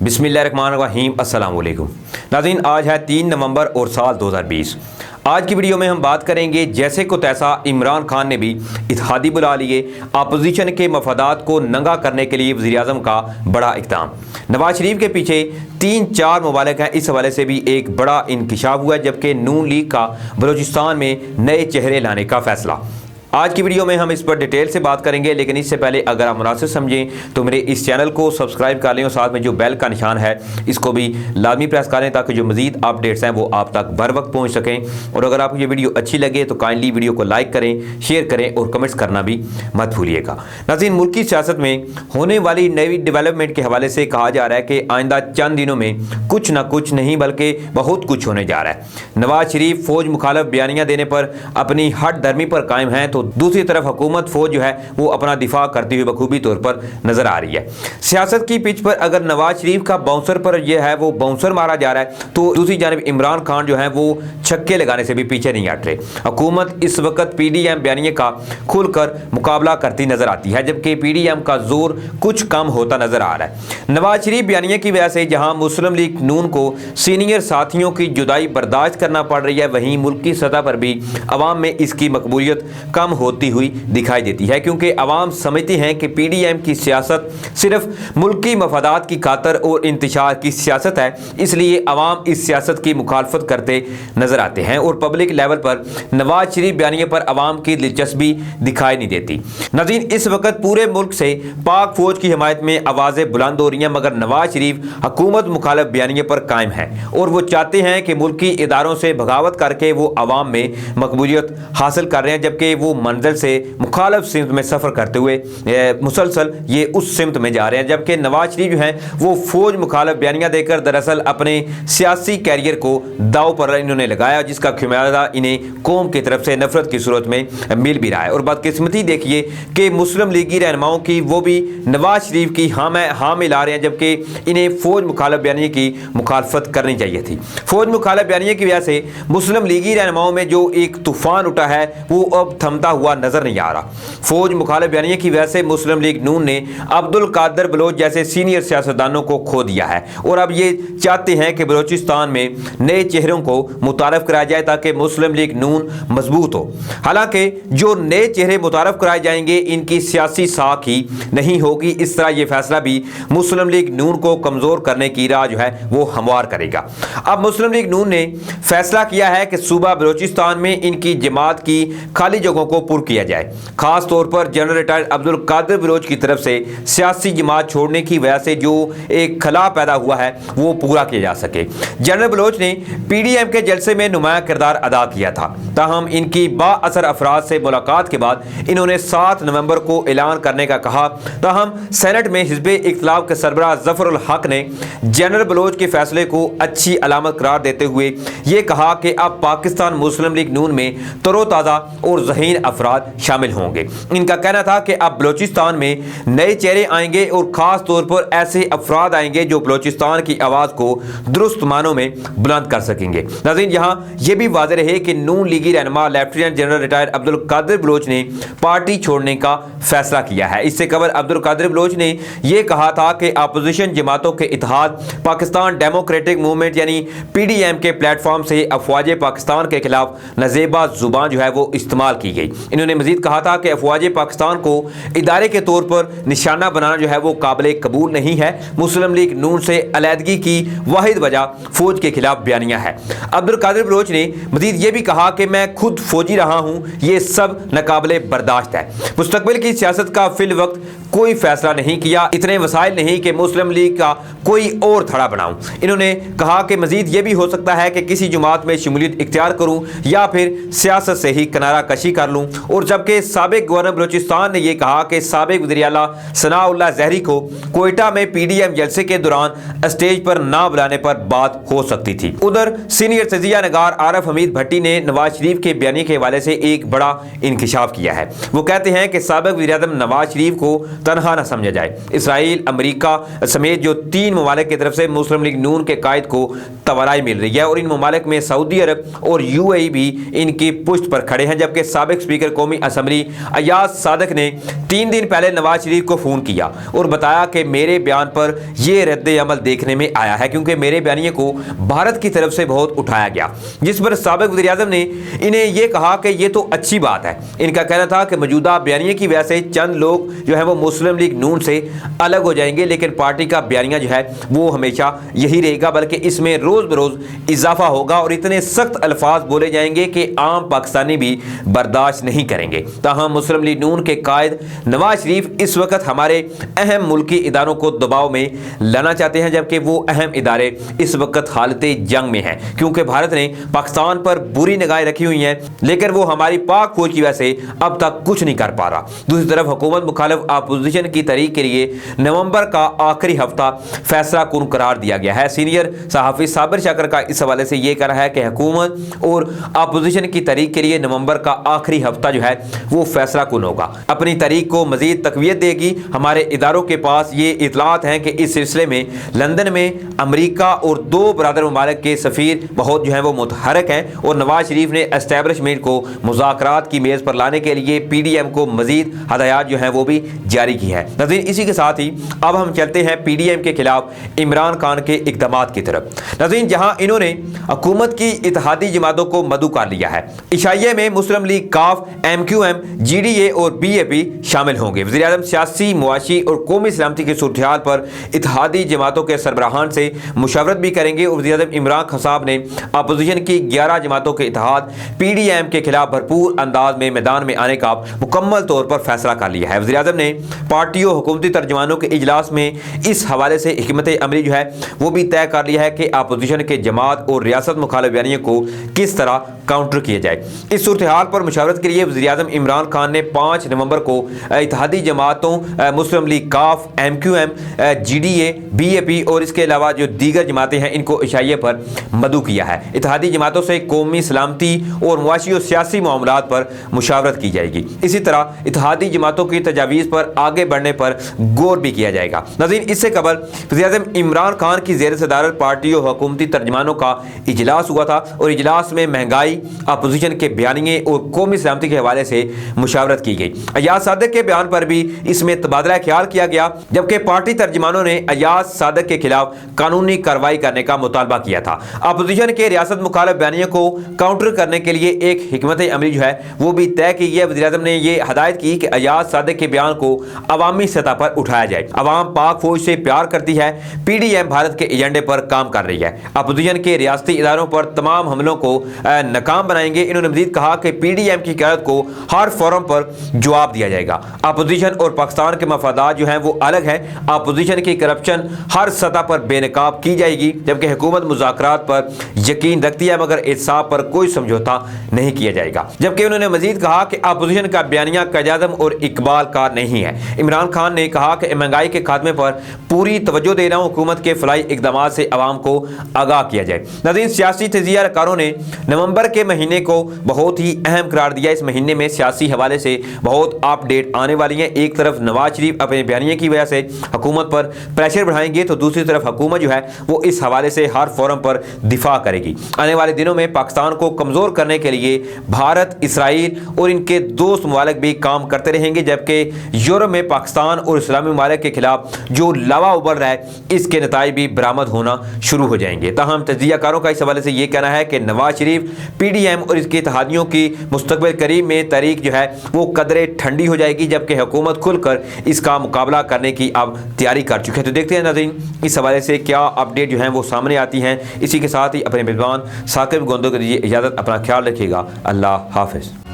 बिस्मिल्लाहिर्रहमानिर्रहीम। अस्सलाम वालेकुम नाज़रीन, आज है 3 नवंबर और साल 2020। आज की वीडियो में हम बात करेंगे जैसे को तैसा इमरान खान ने भी इत्तेहादी बुला लिए, अपोजिशन के मफादात को नंगा करने के लिए वज़ीर-ए-आज़म का बड़ा इक़दाम। नवाज शरीफ के पीछे 3-4 ममालिक हैं, इस हवाले से भी एक बड़ा इंकिशाफ हुआ, जबकि नून लीग का बलूचिस्तान में नए चेहरे लाने का फैसला। आज की वीडियो में हम इस पर डिटेल से बात करेंगे, लेकिन इससे पहले अगर आप मुनासिब समझें तो मेरे इस चैनल को सब्सक्राइब कर लें और साथ में जो बेल का निशान है इसको भी लाजमी प्रेस कर लें ताकि जो मज़ीद अपडेट्स हैं वो आप तक बर वक्त पहुँच सकें। और अगर आपको ये वीडियो अच्छी लगे तो काइंडली वीडियो को लाइक करें, शेयर करें और कमेंट्स करना भी मत भूलिएगा। नाज़रीन, मुल्की सियासत में होने वाली नई डेवलपमेंट के हवाले से कहा जा रहा है कि आइंदा चंद दिनों में कुछ ना कुछ नहीं बल्कि बहुत कुछ होने जा रहा है। नवाज शरीफ फौज मुखालफ बयानियाँ देने पर अपनी हट धर्मी पर कायम हैं, तो दूसरी तरफ हुकूमत फौज जो है वो अपना दिफा करती हुई बखूबी तौर पर नजर आ रही है। सियासत की पिच पर अगर नवाज शरीफ का बाउंसर पर यह है वो बाउंसर मारा जा रहा है, तो दूसरी जानिब इमरान खान जो है वो छक्के लगाने से भी पीछे नहीं हट रहे। हुकूमत इस वक्त पीडीएम बयानिए का खुलकर मुकाबला करती नजर आती है, जबकि पीडीएम का जोर कुछ कम होता नजर आ रहा है। नवाज शरीफ बयानिए की वजह से जहां मुस्लिम लीग नून को सीनियर साथियों की जुदाई बर्दाश्त करना पड़ रही है, वहीं मुल्क की सतह पर भी अवाम में इसकी मकबूलियत कम होती हुई दिखाई देती है, क्योंकि अवाम समझती हैं कि पीडीएम की सियासत सिर्फ मुल्की मफादात की खातर और इंतशार की सियासत है, इसलिए अवाम इस सियासत की मुखालफत करते नजर आते हैं और पब्लिक लेवल पर नवाज शरीफ बयानिए पर अवाम की दिलचस्पी दिखाई नहीं देती। नाज़रीन, इस वक्त पूरे मुल्क से पाक फौज की हिमायत में आवाज़ें बुलंद हो रही हैं, मगर नवाज शरीफ हुकूमत मुखालिफ बयानिए पर कायम है और वो चाहते हैं कि मुल्की इदारों से बगावत करके वो अवाम में मकबूलियत हासिल कर रहे हैं, जबकि वो मंजिल से मुखालिफ सिमत में सफ़र करते हुए मुसलसल ये उस सिमत में जा रहे हैं। जबकि नवाज शरीफ जो हैं वो फौज मुखालिफ बयानियाँ देकर दरअसल अपने सियासी कैरियर को दाव पर इन्होंने लगाया, जिसका खमियाजा इन्हें कौम की तरफ से नफरत की सूरत में मिल भी रहा है। और बदकिस्मती देखिए कि मुस्लिम लीगी रहनुमाओं की वो भी नवाज शरीफ की हाँ मिला रहे हैं, जबकि इन्हें फौज मुखालिफ बयानिए की मुखालफत करनी चाहिए थी। फौज मुखालिफ बयानिए की वजह से मुस्लिम लीगी रहनुमाओं में जो एक तूफान उठा है वो अब थमता हुआ नजर नहीं आ रहा। फौज मुखालिफ बयानिए की वजह से मुस्लिम लीग नून ने अब्दुल कादिर बलोच जैसे सीनियर सियासतदानों को खो दिया है और अब ये चाहते हैं कि बलोचिस्तान में नए चेहरों को मुतारफ कराया जाए ताकि मुस्लिम लीग नून मजबूत हो। हालांकि जो नए चेहरे मुतारफ कराए जाएंगे इनकी सियासी साख ही नहीं होगी। इस तरह यह फैसला भी मुस्लिम लीग नून को कमजोर करने की राह जो है वो हमवार करेगा। अब मुस्लिम लीग नून ने फैसला किया है कि सूबा बलोचिस्तान में इनकी जमात की खाली जगहों को पुर किया जाए, खास तौर पर जनरल रिटायर्ड अब्दुल कादिर बलोच की तरफ से सियासी जमात छोड़ने की वजह से जो एक खला पैदा हुआ है वो पूरा किया जा सके। जनरल बलोच ने पीडीएम के जलसे में नुमाया किरदार अदा किया था, ताहम इनकी बाअसर अफराद से मुलाकात के बाद इन्होंने 7 नवंबर को ऐलान करने का कहा। ताहम सेनेट में हिज़्ब इख्तिलाफ के सरबराह ज़फ़रुल हक ने जनरल बलोच के फैसले को अच्छी अलामत करार देते हुए ये कहा कि अब पाकिस्तान मुस्लिम लीग नून में तरोताज़ा और ज़हीन अफराद शामिल होंगे। इनका कहना था कि अब बलोचिस्तान में नए चेहरे आएंगे और ख़ास तौर पर ऐसे अफराद आएंगे जो बलोचिस्तान की आवाज़ को दुरुस्त मानों में बुलंद कर सकेंगे। नाज़रीन, यहाँ यह भी वाज़ेह रहे कि नून लीगी रहनुमा lieutenant general retired Abdul Qadir Baloch ने पार्टी छोड़ने का फैसला किया है। इससे कबल अब्दुल कादिर बलोच ने यह कहा था कि अपोजिशन जमातों के इत्तेहाद पाकिस्तान डेमोक्रेटिक मूवमेंट यानी पीडीएम के प्लेटफॉर्म से अफवाज पाकिस्तान के खिलाफ नजेबा जुबान जो है वो इस्तेमाल की गई। इन्होंने मजीद कहा था कि अफवाज पाकिस्तान को इदारे के तौर पर निशाना बनाना जो है वो काबिल कबूल नहीं है। मुस्लिम लीग नून से अलहदगी की वाहिद वजह फौज के खिलाफ बयानिया है। अब्दुल कादिर बलोच ने मजीद ये भी कहा कि मैं खुद फौजी रहा हूँ, ये सब नाकाबिले बर्दाश्त है। मुस्तकबिल की सियासत का फिल वक्त कोई फैसला नहीं किया, इतने वसाइल नहीं कि मुस्लिम लीग का कोई और धड़ा बनाऊं। इन्होंने कहा कि मजीद ये भी हो सकता है कि किसी जमात में शमूलियत इख्तियार करूं या फिर सियासत से ही किनारा कशी कर लूं। और जबकि साबिक गवर्नर बलोचिस्तान ने यह कहा कि साबिक वज़ीर आला सनाउल्लाह ज़हरी को कोयटा में पीडीएम जलसे के दौरान स्टेज पर ना बुलाने पर बात हो सकती थी। उधर सीनियर तजिया नगार आरफ हमीद भट्टी ने नवाज शरीफ के बयानी के हवाले से एक बड़ा इंकिशाफ किया है। वो कहते हैं कि साबिक वज़ीर-ए-आज़म नवाज शरीफ को तनहा न समझा जाए। इसराइल, अमेरिका समेत जो 3 ममालिक की तरफ से मुस्लिम लीग नून के कायद को तवानाई मिल रही है और इन ममालिक में सऊदी अरब और यूएई भी इनकी पुष्ट पर खड़े हैं। जबकि साबिक स्पीकर कौमी असम्बली अयाज सादक ने 3 दिन पहले नवाज शरीफ को फ़ोन किया और बताया कि मेरे बयान पर यह रद्द अमल देखने में आया है, क्योंकि मेरे बयानिए को भारत की तरफ से बहुत उठाया गया, जिस पर साबिक वज़ीर-ए-आज़म ने इन्हें यह कहा कि यह तो अच्छी बात है। इनका कहना था कि मौजूदा बयानिए की वजह से चंद लोग जो है वो मुस्लिम लीग नून से अलग हो जाएंगे, लेकिन पार्टी का बयानिया जो है वो हमेशा यही रहेगा, बल्कि इसमें रोज़ बरोज़ इजाफा होगा और इतने सख्त अल्फाज बोले जाएंगे कि आम पाकिस्तानी भी बर्दाश्त नहीं करेंगे। ताहम मुस्लिम लीग नून के कायद नवाज शरीफ इस वक्त हमारे अहम मुल्की इदारों को दबाव में लाना चाहते हैं, जबकि वो अहम इदारे इस वक्त हालत जंग में हैं, क्योंकि भारत ने पाकिस्तान पर बुरी निगाहें रखी हुई हैं, लेकिन वो हमारी पाक फौज की वजह से अब तक कुछ नहीं कर पा रहा। दूसरी तरफ हुकूमत मुखालिफ अपोजिशन की तहरीक के लिए नवंबर का आखिरी हफ्ता फैसला कुन करार दिया गया है। सीनियर सहाफ़ी साबिर शाकर का इस हवाले से ये कहना है कि हुकूमत और अपोजिशन की तहरीक के लिए नवंबर का आखिरी हफ्ता जो है वो फैसला कुन होगा, अपनी तहरीक को मजीद तकवीत देगी। हमारे इदारों के पास ये इतलात हैं कि इस सिलसिले में लंदन में अमरीका और 2 बरादर ममालिक के सफ़ीर बहुत जो है वो मुतहरक हैं और नवाज शरीफ ने एस्टैब्लिशमेंट को मुज़ाकरात की मेज़ पर लाने के लिए PDM को मजीद हदायत जो है वो भी जारी की है। नाज़रीन, इसी के साथ ही अब हम चलते हैं PDM के खिलाफ इमरान खान के इक़दामात की तरफ। नाज़रीन, जहाँ इन्होंने हुकूमत की इत्तेहादी जमातों को मदऊ कर लिया है, इशाइये में मुस्लिम लीग, काफ, MQM, GDA और BAP शामिल होंगे। वज़ीर-ए-आज़म सियासी, मुआशी और कौमी सलामती की सूरत-ए-हाल पर इत्तेहादी जमातों के सरबराहान से मुशावरत भी करेंगे और वज़ीर-ए-आज़म इमरान खान साहब ने अपोजिशन की 11 जमातों के इत्तेहाद PDM के खिलाफ भरपूर अंदाज में मैदान में आने का मुकम्मल तौर पर फैसला कर लिया है। वज़ीर-ए-आज़म ने पार्टियों, हुकूमती तर्जुमानों के इजलास में इस हवाले से हिकमत अमली जो है वो भी तय कर लिया है कि अपोजिशन के जमात और रियासत मुखालिफ बयानियों को किस तरह काउंटर किया जाए। इस सूरत-ए-हाल पर मुशावरत के लिए वज़ीर-ए-आज़म इमरान खान ने 5 नवंबर को इत्तेहादी जमातों मुस्लिम लीग, काफ, MQM, GDA, BAP और इसके अलावा जो दीगर जमातें हैं इनको इशाइये पर मदऊ किया है। इत्तेहादी जमातों से कौमी सलामती और मुआशी और सियासी मामलात पर मुशावरत की जाएगी। इसी तरह इत्तेहादी जमातों की तजावीज़ पर आगे बढ़ने पर गौर भी किया जाएगा। नाज़रीन, इससे कबल वज़ीर-ए-आज़म इमरान खान की ज़ेर सदारत पार्टियों, हुकूमती तर्जुमानों का इजलास हुआ था और इजलास में महंगाई, अपोजिशन के बयानिए और कौमी सलामती के हवाले से मुशावरत की गई। अयाज सादिक के बयान पर भी इसमें तबादला ख्याल किया गया, जबकि पार्टी तर्जुमानों ने अयाज सादिक के खिलाफ कानूनी कार्रवाई करने का मुतालबा किया था। अपोजिशन के रियासत मुखालिफ बयानियों को काउंटर करने के लिए एक हिकमत अमली जो है वो भी तय की है। वज़ीर-ए-आज़म ने यह हदायत की कि अयाज सादिक के बयान को अवामी सतह पर उठाया जाए। अवाम पाक फौज से प्यार करती है, PDM भारत के एजेंडे पर काम कर रही है, अपोजिशन के रियासती इदारों पर तमाम हमलों को नाकाम बनाएंगे। इन्होंने मज़ीद कहा कि PDM की क़यादत को हर फोरम पर जवाब दिया जाएगा। अपोजिशन और पाकिस्तान के मफादात जो हैं वो अलग हैं। अपोजिशन की करप्शन हर सतह पर बेनकाब की जाएगी, जबकि हुकूमत मुज़ाकरात पर यकीन रखती है मगर इंसाफ पर कोई समझौता नहीं किया जाएगा। जबकि उन्होंने मज़ीद कहा कि अपोजिशन का बयानिया क़यादत और इकबाल का नहीं है। इमरान खान ने कहा कि महंगाई के खात्मे पर पूरी तवज्जो दे रहा हूँ, हुकूमत के फलाई इक़दामात से अवाम को आगाह किया जाए। नाज़रीन, सियासी तजियाकारों ने नवंबर के महीने को बहुत ही अहम करार दिया। इस महीने में सियासी हवाले से बहुत अपडेट आने वाली हैं। एक तरफ नवाज शरीफ अपने बयानिए की वजह से हुकूमत पर प्रेशर बढ़ाएंगे, तो दूसरी तरफ हुकूमत जो है वो इस हवाले से हर फोरम पर दिफा करेगी। आने वाले दिनों में पाकिस्तान को कमज़ोर करने के लिए भारत, इसराइल और इनके दोस्त ममालिक भी काम करते रहेंगे, जबकि यूरोप में पाकिस्तान और इस्लामी ममालिक के खिलाफ जो लावा उबल रहा है इसके नताइज भी बरामद होना शुरू हो जाएंगे। ताहम तजियाकारों का इस हवाले से ये कहना है कि नवाज शरीफ, PDM और इसके इत्तेहादियों की मुस्तकबिल करीब में तारीख जो है वो कदरे ठंडी हो जाएगी, जबकि हुकूमत खुलकर इसका मुकाबला करने की अब तैयारी कर चुकी है। तो देखते हैं नाज़रीन इस हवाले से क्या अपडेट जो है वो सामने आती हैं। इसी के साथ ही अपने मेज़बान साकिब गोंदो को दीजिए इजाज़त। अपना ख्याल रखिएगा। अल्लाह हाफ़िज़।